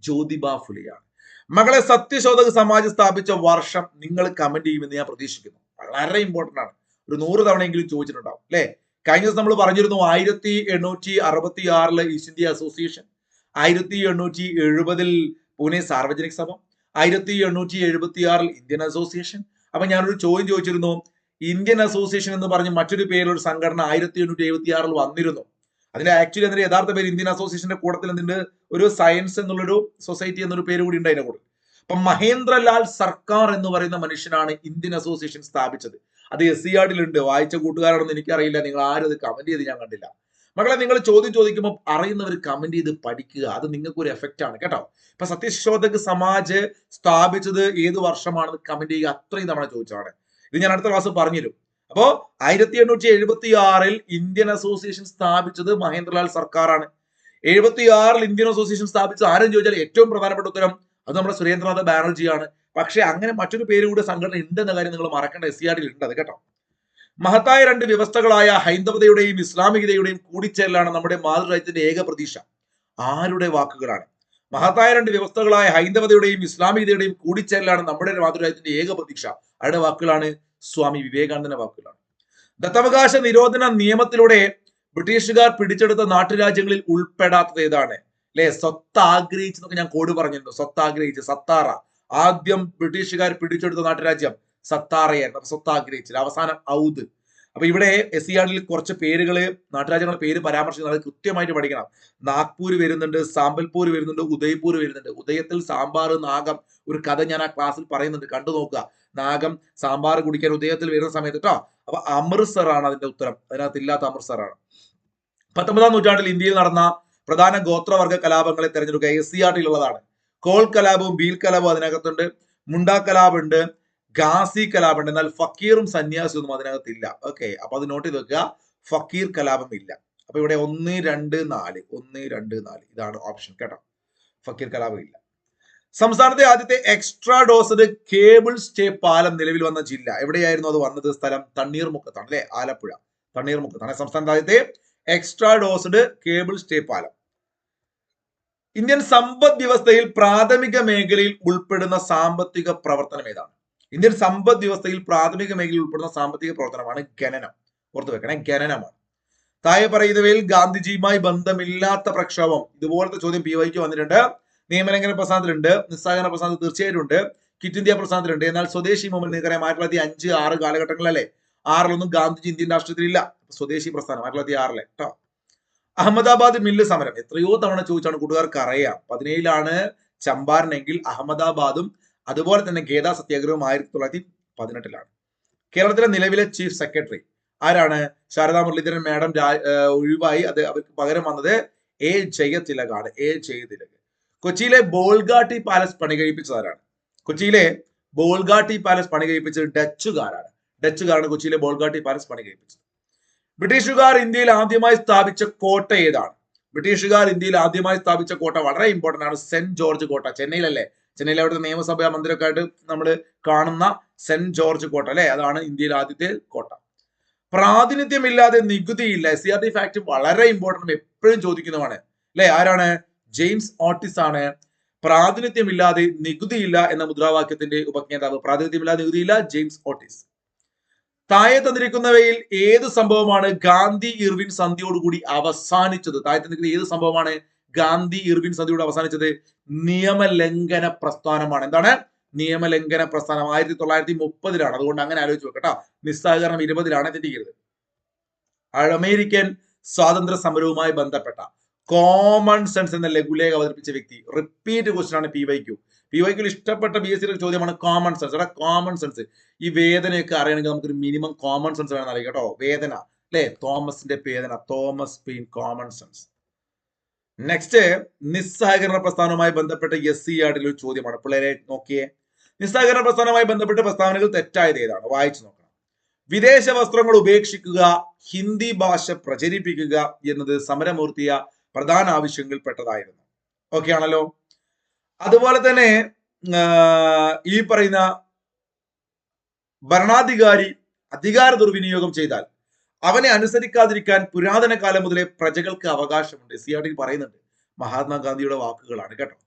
Speaker 1: ജ്യോതിബ ഫുലെയാണ് മകളെ. സത്യശോധക് സമാജ് സ്ഥാപിച്ച വർഷം നിങ്ങൾ കമന്റ് ചെയ്യുമെന്ന് ഞാൻ പ്രതീക്ഷിക്കുന്നു. വളരെ ഇമ്പോർട്ടന്റ് ആണ്. ഒരു 100 തവണയെങ്കിലും ചോദിച്ചിട്ടുണ്ടാവും അല്ലെ. കഴിഞ്ഞ ദിവസം നമ്മൾ പറഞ്ഞിരുന്നു 1866 east India association, 1870 Pune Sarvajanik സഭ, 1876 ഇന്ത്യൻ അസോസിയേഷൻ. അപ്പൊ ഞാനൊരു ചോദ്യം ചോദിച്ചിരുന്നു, ഇന്ത്യൻ അസോസിയേഷൻ എന്ന് പറഞ്ഞ് മറ്റൊരു പേരൊരു സംഘടന 1876 വന്നിരുന്നു. അതിന്റെ ആക്ച്വലി അതിന്റെ യഥാർത്ഥ പേര് ഇന്ത്യൻ അസോസിയേഷന്റെ കൂട്ടത്തിൽ എന്തുണ്ട്, ഒരു സയൻസ് എന്നുള്ളൊരു സൊസൈറ്റി എന്നൊരു പേര് കൂടി ഉണ്ട് അതിന്റെ കൂടെ. അപ്പൊ മഹേന്ദ്രലാൽ സർക്കാർ എന്ന് പറയുന്ന മനുഷ്യനാണ് ഇന്ത്യൻ അസോസിയേഷൻ സ്ഥാപിച്ചത്. അത് SCERTയിൽ ഉണ്ട്. വായിച്ച കൂട്ടുകാരാണെന്ന് എനിക്കറിയില്ല, നിങ്ങൾ ആരും അത് കമന്റ് ചെയ്ത് ഞാൻ കണ്ടില്ല. മക്കളെ, നിങ്ങൾ ചോദ്യം ചോദിക്കുമ്പോൾ അറിയുന്നവർ കമന്റ് ചെയ്ത് പഠിക്കുക, അത് നിങ്ങൾക്ക് ഒരു എഫക്റ്റ് ആണ് കേട്ടോ. ഇപ്പൊ സത്യശോധക് സമാജ് സ്ഥാപിച്ചത് ഏത് വർഷമാണെന്ന് കമന്റ് ചെയ്യുക. അത്രയും തവണ ചോദിച്ചതാണ്. ഇത് ഞാൻ അടുത്ത ക്ലാസ് പറഞ്ഞുതരും. അപ്പോ 1876 ഇന്ത്യൻ അസോസിയേഷൻ സ്ഥാപിച്ചത് മഹേന്ദ്രലാൽ സർക്കാരാണ്. 76 ഇന്ത്യൻ അസോസിയേഷൻ സ്ഥാപിച്ചത് ആരും ചോദിച്ചാൽ ഏറ്റവും പ്രധാനപ്പെട്ട ഉത്തരം അത് നമ്മുടെ സുരേന്ദ്രനാഥ് ബാനർജിയാണ്. പക്ഷെ അങ്ങനെ മറ്റൊരു പേര് കൂടെ സംഘടന ഉണ്ടെന്ന കാര്യം നിങ്ങൾ മറക്കേണ്ട. SCERTയിൽ ഉണ്ട് അത് കേട്ടോ. മഹത്തായ 2 വ്യവസ്ഥകളായ ഹൈന്ദവതയുടെയും ഇസ്ലാമികതയുടെയും കൂടിച്ചേരലാണ് നമ്മുടെ മാതൃരാജ്യത്തിന്റെ ഏക പ്രതീക്ഷ. ആരുടെ വാക്കുകളാണ്? മഹത്തായ 2 വ്യവസ്ഥകളായ ഹൈന്ദവതയുടെയും ഇസ്ലാമികതയുടെയും കൂടിച്ചേരലാണ് നമ്മുടെ മാതൃരാജ്യത്തിന്റെ ഏക പ്രതീക്ഷ. ആരുടെ വാക്കുകളാണ്? സ്വാമി വിവേകാനന്ദന്റെ വാക്കുകളാണ്. ദത്തവകാശ നിരോധന നിയമത്തിലൂടെ ബ്രിട്ടീഷുകാർ പിടിച്ചെടുത്ത നാട്ടുരാജ്യങ്ങളിൽ ഉൾപ്പെടാത്തത് ഏതാണ്? അല്ലെ, സ്വത്ത് ആഗ്രഹിച്ചെന്നൊക്കെ ഞാൻ കോഡ് പറഞ്ഞിരുന്നു. സ്വത്ത് ആഗ്രഹിച്ച്, സത്താറ. ആദ്യം ബ്രിട്ടീഷുകാർ പിടിച്ചെടുത്ത നാട്ടുരാജ്യം സത്താറയായിരുന്നു. സ്വത്ത് ആഗ്രഹിച്ചത്. അവസാനം ഔദ്. അപ്പൊ ഇവിടെ SCERTയിൽ കുറച്ച് പേരുകള്, നാട്ടുരാജ്യങ്ങളുടെ പേര് പരാമർശിക്കുന്നത് അത് കൃത്യമായിട്ട് പഠിക്കണം. നാഗ്പൂർ വരുന്നുണ്ട്, സാമ്പൽപൂർ വരുന്നുണ്ട്, ഉദയ്പൂർ വരുന്നുണ്ട്. ഉദയത്തിൽ സാമ്പാർ നാഗം, ഒരു കഥ ഞാൻ ആ ക്ലാസ്സിൽ പറയുന്നുണ്ട്, കണ്ടു നോക്കുക. നാഗം സാമ്പാർ കുടിക്കാൻ ഉദയത്തിൽ വരുന്ന സമയത്ത് കേട്ടോ. അപ്പൊ അമൃത്സർ ആണ് അതിന്റെ ഉത്തരം. അതിനകത്ത് ഇല്ലാത്ത അമൃത്സർ ആണ്. 19ാം നൂറ്റാണ്ടിൽ ഇന്ത്യയിൽ നടന്ന പ്രധാന ഗോത്രവർഗ കലാപങ്ങളെ തെരഞ്ഞെടുക്കുക SCERTയിൽ ഉള്ളതാണ്. കോൾ കലാപവും ബീൽ കലാപവും അതിനകത്തുണ്ട്. മുണ്ട കലാപം ഉണ്ട്, ഗാസി കലാപം ഉണ്ട്. എന്നാൽ ഫക്കീറും സന്യാസിയും ഒന്നും അതിനകത്തില്ല. ഓക്കെ, അപ്പൊ അത് നോട്ട് ചെയ്ത് വെക്കുക. ഫക്കീർ കലാപം ഇല്ല. അപ്പൊ ഇവിടെ 1, 2, 4 1, 2, 4 ഇതാണ് ഓപ്ഷൻ കേട്ടോ. ഫക്കീർ കലാപം ഇല്ല. സംസ്ഥാനത്തെ ആദ്യത്തെ എക്സ്ട്രാ ഡോസ്ഡ് കേബിൾ സ്റ്റേ പാലം നിലവിൽ വന്ന ജില്ല എവിടെയായിരുന്നു? അത് വന്നത് സ്ഥലം തണ്ണീർമുക്കത്താണ് അല്ലെ, ആലപ്പുഴ. തണ്ണീർമുക്കത്താണ് സംസ്ഥാനത്തെ ആദ്യത്തെ എക്സ്ട്രാ ഡോസ്ഡ് കേബിൾ സ്റ്റേ പാലം. ഇന്ത്യൻ സമ്പദ് വ്യവസ്ഥയിൽ പ്രാഥമിക മേഖലയിൽ ഉൾപ്പെടുന്ന സാമ്പത്തിക പ്രവർത്തനം ഏതാണ്? ഇന്ത്യൻ സമ്പദ് വ്യവസ്ഥയിൽ പ്രാഥമിക മേഖലയിൽ ഉൾപ്പെടുന്ന സാമ്പത്തിക പ്രവർത്തനമാണ് ഖനനം. ഓർത്തു വെക്കണേ, ഖനനമാണ്. താഴെ പറയുന്നവയിൽ ഗാന്ധിജിയുമായി ബന്ധമില്ലാത്ത പ്രക്ഷോഭം. ഇതുപോലത്തെ ചോദ്യം PYQ വന്നിട്ടുണ്ട്. നിയമലംഘന പ്രസ്ഥാനത്തിലുണ്ട്, നിസ്സഹകരണ പ്രസ്ഥാനത്തിൽ തീർച്ചയായിട്ടും ഉണ്ട്, ക്വിറ്റ് ഇന്ത്യ പ്രസ്ഥാനത്തിലുണ്ട്. എന്നാൽ സ്വദേശി മൂവ്മെന്റ് നിങ്ങൾക്കറിയാം 1905, 6 കാലഘട്ടങ്ങളല്ലേ. 6 ഗാന്ധിജി ഇന്ത്യൻ രാഷ്ട്രീയത്തിലില്ല. സ്വദേശി പ്രസ്ഥാനം 1906 കേട്ടോ. അഹമ്മദാബാദ് മില്ല് സമരം എത്രയോ തവണ ചോദിച്ചാണ്, കൂട്ടുകാർക്ക് അറിയാം. 17 ചമ്പാരനെങ്കിൽ അഹമ്മദാബാദും അതുപോലെ തന്നെ ഖേദ സത്യാഗ്രഹവും 1918 കേരളത്തിലെ നിലവിലെ ചീഫ് സെക്രട്ടറി ആരാണ്? ശാരദാ മുരളീധരൻ മാഡം ഒഴിവായി. അത് അവർക്ക് പകരം വന്നത് എ ജയതിലകാണ്. എ ജയതിലക്. കൊച്ചിയിലെ ബോൾഗാട്ടി പാലസ് പണി കഴിപ്പിച്ചതാരാണ്? കൊച്ചിയിലെ ബോൾഗാട്ടി പാലസ് പണി കഴിപ്പിച്ചത് ഡച്ചുകാരാണ്. ഡച്ചുകാരാണ് കൊച്ചിയിലെ ബോൾഗാട്ടി പാലസ് പണി കഴിപ്പിച്ചത്. ബ്രിട്ടീഷുകാർ ഇന്ത്യയിൽ ആദ്യമായി സ്ഥാപിച്ച കോട്ട ഏതാണ്? ബ്രിട്ടീഷുകാർ ഇന്ത്യയിൽ ആദ്യമായി സ്ഥാപിച്ച കോട്ട വളരെ ഇമ്പോർട്ടന്റ് ആണ്. സെന്റ് ജോർജ് കോട്ട. ചെന്നൈയിലല്ലേ? ചെന്നൈയിലെ അവിടുത്തെ നിയമസഭാ മന്ദിരമൊക്കെ ആയിട്ട് നമ്മൾ കാണുന്ന സെന്റ് ജോർജ് കോട്ട അല്ലെ, അതാണ് ഇന്ത്യയിൽ ആദ്യത്തെ കോട്ട. പ്രാതിനിധ്യമില്ലാതെ നികുതിയില്ല. SCRT ഫാക്ട് വളരെ ഇമ്പോർട്ടന്റ്, എപ്പോഴും ചോദിക്കുന്നതാണ് അല്ലെ. ആരാണ്? ജെയിംസ് ഓട്ടിസ് ആണ് പ്രാതിനിധ്യമില്ലാതെ നികുതിയില്ല എന്ന മുദ്രാവാക്യത്തിന്റെ ഉപജ്ഞാതാവ്. പ്രാതിനിധ്യമില്ലാതെ നികുതിയില്ല, ജെയിംസ് ഓട്ടിസ്. താഴെ തന്നിരിക്കുന്നവയിൽ ഏത് സംഭവമാണ് ഗാന്ധി ഇർവിൻ സന്ധിയോടുകൂടി അവസാനിച്ചത്? താഴെ തന്നിരിക്കുന്ന ഏത് സംഭവമാണ് ഗാന്ധി ഇർവിൻ സന്ധിയോട് അവസാനിച്ചത്? നിയമലംഘന പ്രസ്ഥാനമാണ്. എന്താണ്? നിയമലംഘന പ്രസ്ഥാനം. 1930 അതുകൊണ്ട് അങ്ങനെ ആലോചിച്ച് വെക്കട്ടോ. നിസ്സഹകരണം 20 തെറ്റിക്കരുത്. അമേരിക്കൻ സ്വാതന്ത്ര്യ സമരവുമായി ബന്ധപ്പെട്ട കോമൺ സെൻസ് എന്ന ലഘുലേഖ അവതരിപ്പിച്ച വ്യക്തി. റിപ്പീറ്റ് ക്വസ്റ്റ്യൻ ആണ് PYQ. ഇഷ്ടപ്പെട്ട BSc ചോദ്യമാണ് കോമൺ സെൻസ്. എടാ കോമൺ സെൻസ്, ഈ വേദനയൊക്കെ അറിയണമെങ്കിൽ നമുക്കൊരു മിനിമം കോമൺ സെൻസ് വേണം അറിയാം കേട്ടോ. വേദന അല്ലെ, തോമസിന്റെ വേദന, Thomas pain, common sense. Next, നിസ്സഹകരണ പ്രസ്ഥാനവുമായി ബന്ധപ്പെട്ട SCRT ഒരു ചോദ്യമാണ്. പിള്ളേരെ നോക്കിയേ. നിസ്സഹകരണ പ്രസ്ഥാനവുമായി ബന്ധപ്പെട്ട പ്രസ്താവനകൾ തെറ്റായത് ഏതാണ്? വായിച്ചു നോക്കണം. വിദേശ വസ്ത്രങ്ങൾ ഉപേക്ഷിക്കുക, ഹിന്ദി ഭാഷ പ്രചരിപ്പിക്കുക എന്നത് സമരമൂർത്തിയ പ്രധാന ആവശ്യങ്ങളിൽ പെട്ടതായിരുന്നു. ഓക്കെ ആണല്ലോ. അതുപോലെ തന്നെ ഈ പറയുന്ന ഭരണാധികാരി അധികാര ദുർവിനിയോഗം ചെയ്താൽ അവനെ അനുസരിക്കാതിരിക്കാൻ പുരാതന കാലം മുതലേ പ്രജകൾക്ക് അവകാശമുണ്ട്. SCRT പറയുന്നുണ്ട്. മഹാത്മാഗാന്ധിയുടെ വാക്കുകളാണ് കേട്ടോ.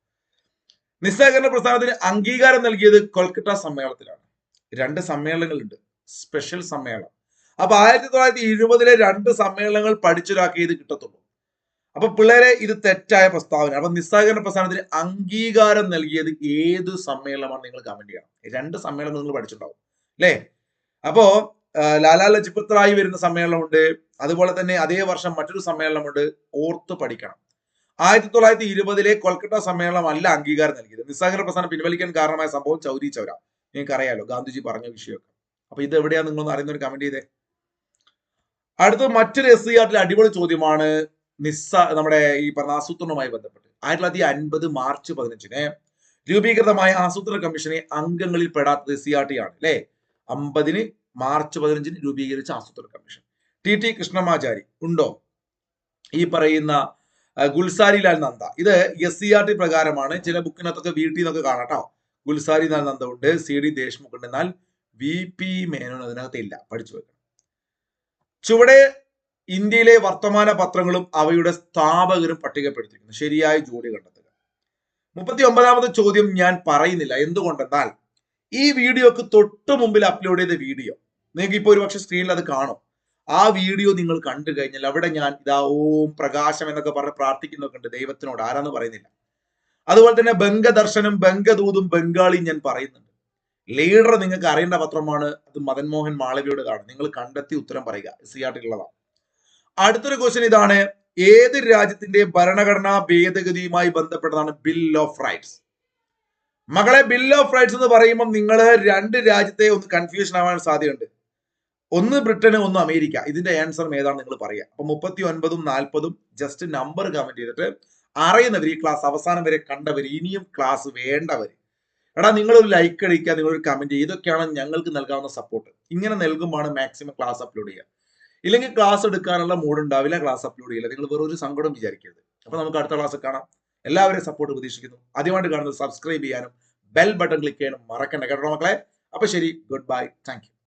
Speaker 1: നിസ്സഹകരണ പ്രസ്ഥാനത്തിന് അംഗീകാരം നൽകിയത് കൊൽക്കത്ത സമ്മേളനത്തിലാണ്. 2 സമ്മേളനങ്ങളുണ്ട്, സ്പെഷ്യൽ സമ്മേളനം. അപ്പൊ 1920 2 സമ്മേളനങ്ങൾ പഠിച്ചൊരാക്കിയത് കിട്ടത്തുള്ളൂ. അപ്പൊ പിള്ളേരെ, ഇത് തെറ്റായ പ്രസ്താവന. അപ്പൊ നിസ്സഹകരണ പ്രസ്ഥാനത്തിന് അംഗീകാരം നൽകിയത് ഏത് സമ്മേളനമാണ്? നിങ്ങൾ കമന്റ് ചെയ്യണം. 2 സമ്മേളനം നിങ്ങൾ പഠിച്ചിട്ടുണ്ടാവും അല്ലെ. അപ്പോ ലാലാ ലജ്പത് റായ് വരുന്ന സമ്മേളനമുണ്ട്, അതുപോലെ തന്നെ അതേ വർഷം മറ്റൊരു സമ്മേളനമുണ്ട്. ഓർത്ത് പഠിക്കണം. 1920 കൊൽക്കത്ത സമ്മേളനം അല്ല അംഗീകാരം നൽകിയത്. നിസ്സഹകരണ പ്രസ്ഥാനം പിൻവലിക്കാൻ കാരണമായ സംഭവം ചൗരി ചൗര. നിങ്ങൾക്ക് അറിയാലോ, ഗാന്ധിജി പറഞ്ഞ വിഷയമൊക്കെ. അപ്പൊ ഇത് എവിടെയാ നിങ്ങളൊന്ന് അറിയുന്നവർ കമന്റ് ചെയ്തേ. അടുത്ത മറ്റൊരു SCRT അടിപൊളി ചോദ്യമാണ്. നമ്മുടെ ഈ പറഞ്ഞ ആസൂത്രണവുമായി ബന്ധപ്പെട്ട് 1950 മാർച്ച് 15 രൂപീകൃതമായ ആസൂത്രണ കമ്മീഷനെ അംഗങ്ങളിൽ പെടാത്തത് SCRT ആണ് അല്ലെ. 50 മാർച്ച് 15 രൂപീകരിച്ച ആസൂത്രണ കമ്മീഷൻ. TT കൃഷ്ണമാചാരി ഉണ്ടോ? ഈ പറയുന്ന ഗുൽസാരിലാൽ നന്ദ. ഇത് SCRT പ്രകാരമാണ്. ചില ബുക്കിനകത്തൊക്കെ വീട്ടിൽ നിന്നൊക്കെ കാണാട്ടോ. ഗുൽസാരിലാൽ നന്ദ ഉണ്ട്, CD ദേശ്മുഖ് ഉണ്ട്. എന്നാൽ VP മേനോൻ അതിനകത്ത് ഇല്ല. പഠിച്ചു വെക്കണം. ചുവടെ ഇന്ത്യയിലെ വർത്തമാന പത്രങ്ങളും അവയുടെ സ്ഥാപകരും പട്ടികപ്പെടുത്തിയിരിക്കുന്നു. ശരിയായ ജോഡി കണ്ടെത്തുക. 39ാമത്തെ ചോദ്യം ഞാൻ പറയുന്നില്ല. എന്തുകൊണ്ടെന്നാൽ ഈ വീഡിയോക്ക് തൊട്ട് മുമ്പിൽ അപ്ലോഡ് ചെയ്ത വീഡിയോ നിങ്ങൾക്ക് ഇപ്പോൾ ഒരു പക്ഷെ സ്ക്രീനിൽ അത് കാണും. ആ വീഡിയോ നിങ്ങൾ കണ്ടു കഴിഞ്ഞാൽ അവിടെ ഞാൻ ഇതാ ഓം പ്രകാശം എന്നൊക്കെ പറഞ്ഞ് പ്രാർത്ഥിക്കുന്നൊക്കെ ഉണ്ട് ദൈവത്തിനോട്. ആരാന്ന് പറയുന്നില്ല. അതുപോലെ തന്നെ ബംഗദർശനം, ബംഗദൂതും ബംഗാളിയും ഞാൻ പറയുന്നുണ്ട്. ലീഡർ നിങ്ങൾക്ക് അറിയേണ്ട പത്രമാണ്. അത് മദൻ മോഹൻ മാളവിയുടേതാണ്. നിങ്ങൾ കണ്ടെത്തി ഉത്തരം പറയുക. SCRT ഉള്ളതാണ്. അടുത്തൊരു ക്വസ്റ്റ്യൻ ഇതാണ്. ഏത് രാജ്യത്തിന്റെ ഭരണഘടനാ ഭേദഗതിയുമായി ബന്ധപ്പെട്ടതാണ് ബിൽ ഓഫ് റൈറ്റ്സ്? മകളെ, ബിൽ ഓഫ് റൈറ്റ്സ് എന്ന് പറയുമ്പോൾ നിങ്ങൾ 2 രാജ്യത്തെ ഒന്ന് കൺഫ്യൂഷൻ ആവാൻ സാധ്യതയുണ്ട്. ഒന്ന് ബ്രിട്ടന്, ഒന്ന് അമേരിക്ക. ഇതിന്റെ ആൻസർ ഏതാണ് നിങ്ങൾ പറയുക. അപ്പൊ 39ഉം 40ഉം ജസ്റ്റ് നമ്പർ കമന്റ് ചെയ്തിട്ട് അറിയുന്നവർ, ഈ ക്ലാസ് അവസാനം വരെ കണ്ടവർ, ഇനിയും ക്ലാസ് വേണ്ടവർ, എടാ നിങ്ങളൊരു ലൈക്ക് അടിക്കുക, നിങ്ങളൊരു കമന്റ് ചെയ്യുക. ഇതൊക്കെയാണ് ഞങ്ങൾക്ക് നൽകാവുന്ന സപ്പോർട്ട്. ഇങ്ങനെ നൽകുമ്പോഴാണ് മാക്സിമം ക്ലാസ് അപ്ലോഡ് ചെയ്യുക. ഇല്ലെങ്കിൽ ക്ലാസ് എടുക്കാനുള്ള മൂഡ് ഉണ്ടാവില്ല, ക്ലാസ് അപ്ലോഡ് ചെയ്യില്ല. നിങ്ങൾ വേറെ ഒരു സങ്കടം വിചാരിക്കരുത്. അപ്പൊ നമുക്ക് അടുത്ത ക്ലാസ് കാണാം. എല്ലാവരെയും സപ്പോർട്ട് പ്രതീക്ഷിക്കുന്നു. ആദ്യമായിട്ട് കാണുന്നത് സബ്സ്ക്രൈബ് ചെയ്യാനും ബെൽ ബട്ടൺ ക്ലിക്ക് ചെയ്യാനും മറക്കണ്ട കേട്ടോ മക്കളെ. അപ്പൊ ശരി, ഗുഡ് ബൈ, താങ്ക് യു.